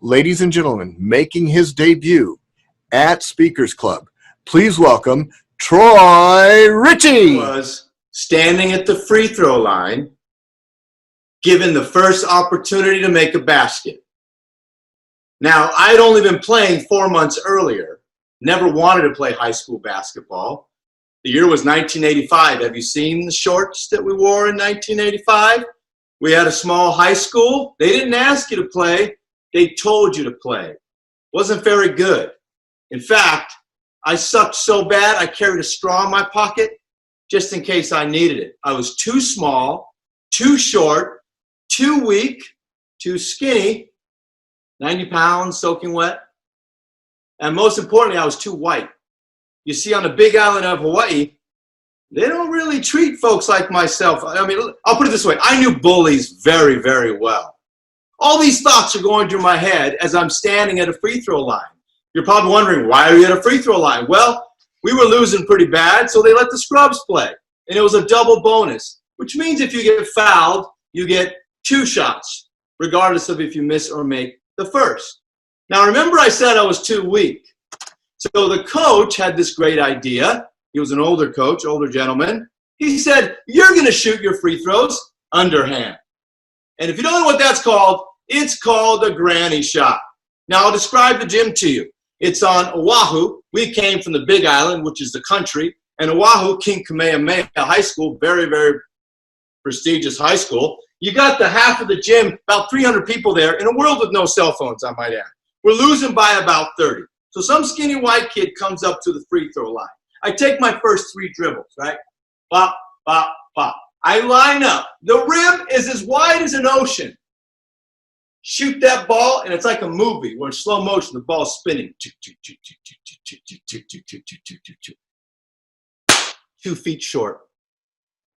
Ladies and gentlemen, making his debut at Speakers Club, please welcome Troy Ritchie. Was standing at the free throw line, given the first opportunity to make a basket. Now, I'd only been playing 4 months earlier, never wanted to play high school basketball. The year was 1985. Have you seen the shorts that we wore in 1985? We had a small high school. They didn't ask you to play. They told you to play. Wasn't very good. In fact, I sucked so bad I carried a straw in my pocket just in case I needed it. I was too small, too short, too weak, too skinny, 90 pounds soaking wet, and most importantly, I was too white. You see, on the big island of Hawaii, they don't really treat folks like myself. I mean, I'll put it this way. I knew bullies very, very well. All these thoughts are going through my head as I'm standing at a free throw line. You're probably wondering, why are you at a free throw line? Well, we were losing pretty bad, so they let the scrubs play. And it was a double bonus, which means if you get fouled, you get 2 shots, regardless of if you miss or make the first. Now, remember I said I was too weak. So the coach had this great idea. He was an older coach, older gentleman. He said, you're going to shoot your free throws underhand. And if you don't know what that's called, it's called a granny shot. Now, I'll describe the gym to you. It's on Oahu. We came from the Big Island, which is the country. And Oahu, King Kamehameha High School, very, very prestigious high school. You got the half of the gym, about 300 people there, in a world with no cell phones, I might add. We're losing by about 30. So some skinny white kid comes up to the free throw line. I take my first 3 dribbles, right? Bop, bop, bop. I line up. The rim is as wide as an ocean. Shoot that ball, and it's like a movie where in slow motion, the ball's spinning. 2 feet short.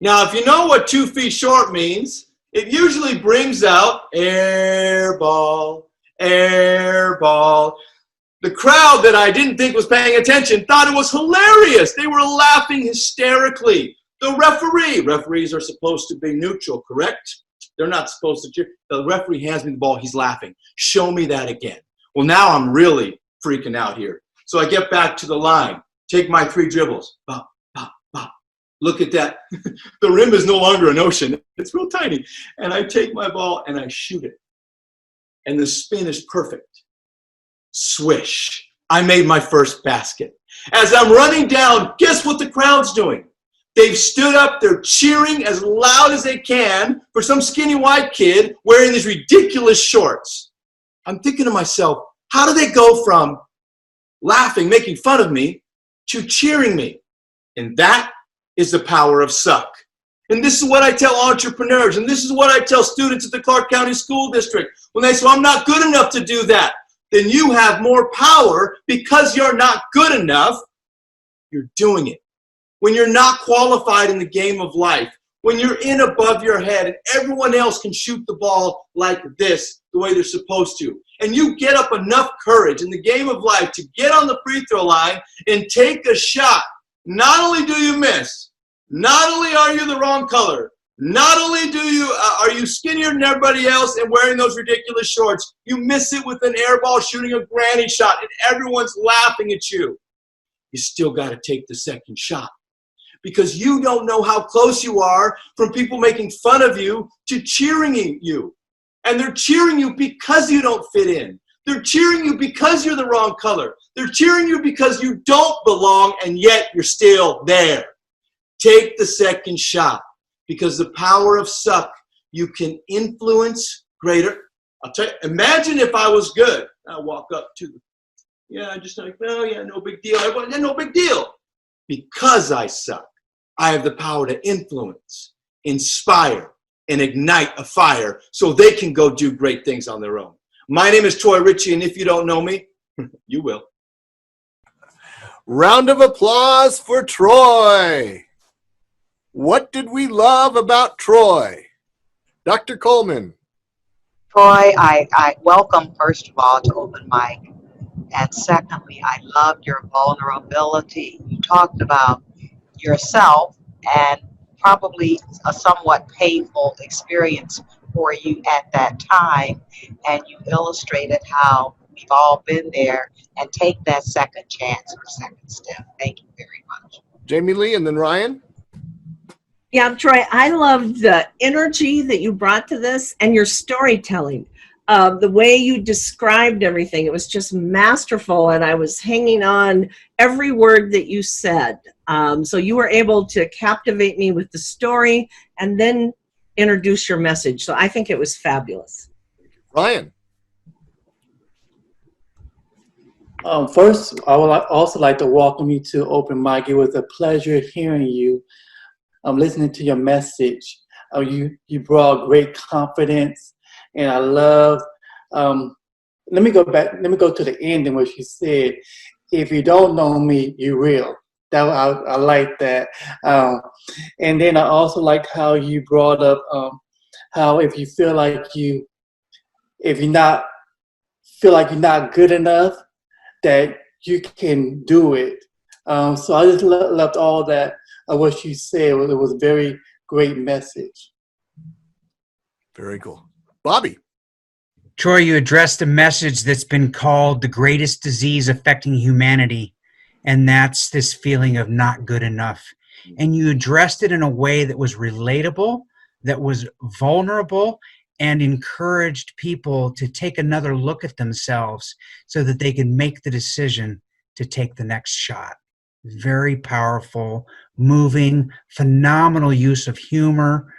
Now, if you know what 2 feet short means, it usually brings out air ball, air ball. The crowd that I didn't think was paying attention thought it was hilarious. They were laughing hysterically. The referees are supposed to be neutral, correct? They're not supposed to cheer. The referee hands me the ball. He's laughing. Show me that again. Well, now I'm really freaking out here. So I get back to the line, take my 3 dribbles. Bop, bop, bop. Look at that. The rim is no longer an ocean. It's real tiny. And I take my ball and I shoot it. And the spin is perfect. Swish. I made my first basket. As I'm running down, guess what the crowd's doing? They've stood up, they're cheering as loud as they can for some skinny white kid wearing these ridiculous shorts. I'm thinking to myself, how do they go from laughing, making fun of me, to cheering me? And that is the power of suck. And this is what I tell entrepreneurs, and this is what I tell students at the Clark County School District. When they say, I'm not good enough to do that, then you have more power because you're not good enough. You're doing it. When you're not qualified in the game of life, when you're in above your head and everyone else can shoot the ball like this, the way they're supposed to, and you get up enough courage in the game of life to get on the free throw line and take a shot, not only do you miss, not only are you the wrong color, not only are you skinnier than everybody else and wearing those ridiculous shorts, you miss it with an air ball shooting a granny shot and everyone's laughing at you. You still got to take the second shot. Because you don't know how close you are from people making fun of you to cheering you. And they're cheering you because you don't fit in. They're cheering you because you're the wrong color. They're cheering you because you don't belong, and yet you're still there. Take the second shot, because the power of suck, you can influence greater. I'll tell you, imagine if I was good. I walk up to them. Yeah, just like, oh yeah, no big deal. No big deal. Because I suck, I have the power to influence, inspire, and ignite a fire so they can go do great things on their own. My name is Troy Ritchie, and if you don't know me, you will. Round of applause for Troy. What did we love about Troy? Dr. Coleman. Troy, I welcome, first of all, to Open Mic. And secondly, I loved your vulnerability. You talked about yourself and probably a somewhat painful experience for you at that time, and you illustrated how we've all been there and take that second chance or second step. Thank you very much. Jamie Lee and then Ryan. Yeah, Troy, I loved the energy that you brought to this and your storytelling. The way you described everything, it was just masterful, and I was hanging on every word that you said. So you were able to captivate me with the story and then introduce your message. So I think it was fabulous. Ryan. First, I would also like to welcome you to Open Mic. It was a pleasure hearing you. Listening to your message. You brought great confidence, and I love. Let me go to the ending where she said, "If you don't know me, you will." I like that. And then I also like how you brought up how if you feel like you're not good enough, that you can do it. So I just loved all that. What you said. It was a very great message. Very cool. Bobby. Troy, you addressed a message that's been called the greatest disease affecting humanity, and that's this feeling of not good enough. And you addressed it in a way that was relatable, that was vulnerable, and encouraged people to take another look at themselves so that they can make the decision to take the next shot. Very powerful, moving, phenomenal use of humor,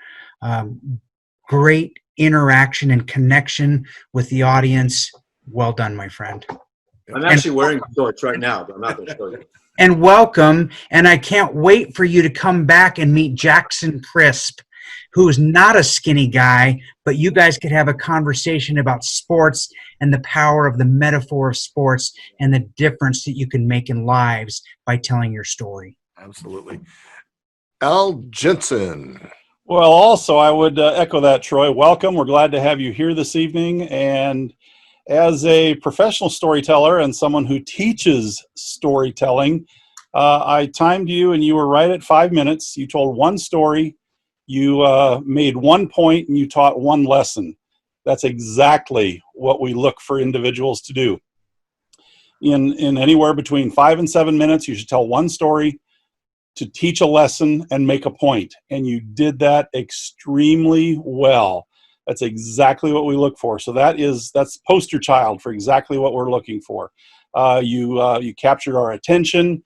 great interaction and connection with the audience. Well done, my friend. I'm actually wearing shorts right now, but I'm not going to show you. And welcome, and I can't wait for you to come back and meet Jackson Crisp, who is not a skinny guy, but you guys could have a conversation about sports and the power of the metaphor of sports and the difference that you can make in lives by telling your story. Absolutely. Al Jensen. Well, also, I would echo that, Troy. Welcome. We're glad to have you here this evening. And as a professional storyteller and someone who teaches storytelling, I timed you and you were right at 5 minutes. You told one story, you made 1 point, and you taught one lesson. That's exactly what we look for individuals to do. In anywhere between 5 and 7 minutes, you should tell one story, to teach a lesson and make a point. And you did that extremely well. That's exactly what we look for. So that's poster child for exactly what we're looking for. You captured our attention.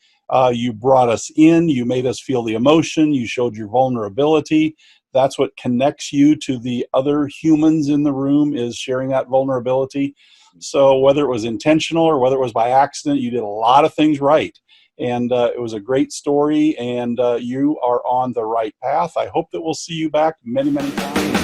You brought us in. You made us feel the emotion. You showed your vulnerability. That's what connects you to the other humans in the room, is sharing that vulnerability. So whether it was intentional or whether it was by accident, you did a lot of things right. And it was a great story, and you are on the right path. I hope that we'll see you back many, many times.